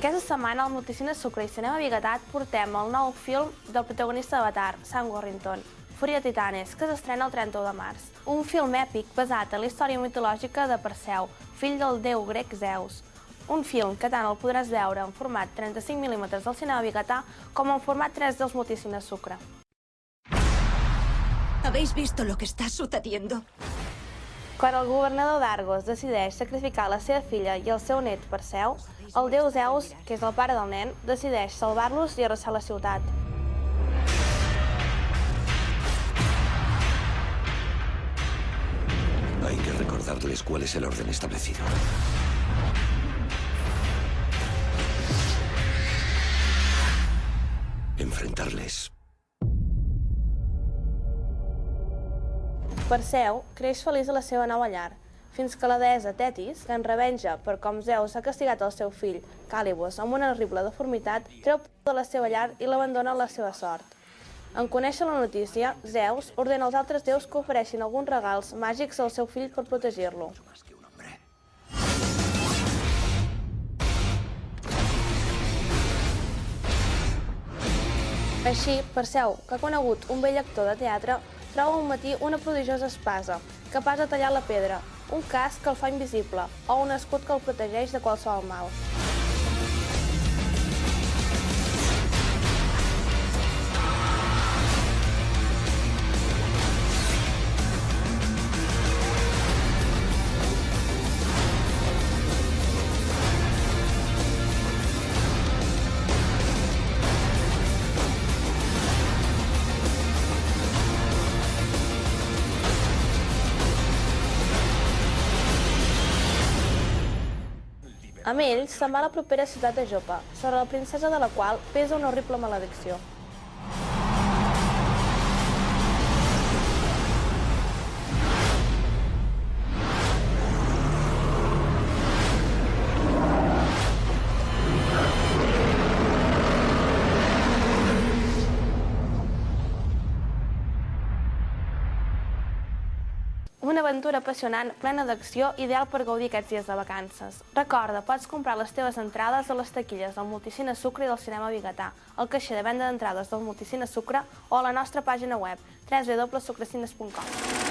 Aquesta setmana al Multicine Sucre i Cinema Biguetà portem el nou film del protagonista d'Avatar, Sam Worthington, Fúria de Titanes, que s'estrena el 31 de març. Un film èpic basat en la història mitològica de Perseu, fill del déu grec Zeus. Un film que tant el podràs veure en format 35 mm del Cinema Biguetà com en format 3D dels Multicines Sucre. ¿Habéis visto lo que está sucediendo? Quan el governador d'Argos decideix sacrificar la seva filla i el seu net Perseu, el déu Zeus, que és el pare del nen, decideix salvar-los i arrasar la ciutat. Hay que recordarles cuál es el orden establecido. Enfrentarles. Perseu creix feliç a la seva nova llar, fins que la deessa Tetis, que en revenja per com Zeus ha castigat el seu fill, Càlibos, amb una horrible deformitat, treu de la seva llar i l'abandona a la seva sort. En conèixer la notícia, Zeus ordena als altres déus que ofereixin alguns regals màgics al seu fill per protegir-lo. Així, Perseu, que ha conegut un vell actor de teatre, troba un matí una prodigiosa espasa, capaç de tallar la pedra, un casc que el fa invisible o un escut que el protegeix de qualsevol mal. Amb ell, se'n va a la propera ciutat de Jopa, sobre la princesa de la qual pesa una horrible maledicció. Una aventura apassionant, plena d'acció, ideal per gaudir aquests dies de vacances. Recorda, pots comprar les teves entrades a les taquilles del Multicine Sucre i del Cinema Biguetà, al caixer de venda d'entrades del Multicine Sucre o a la nostra pàgina web www.sucrecines.com.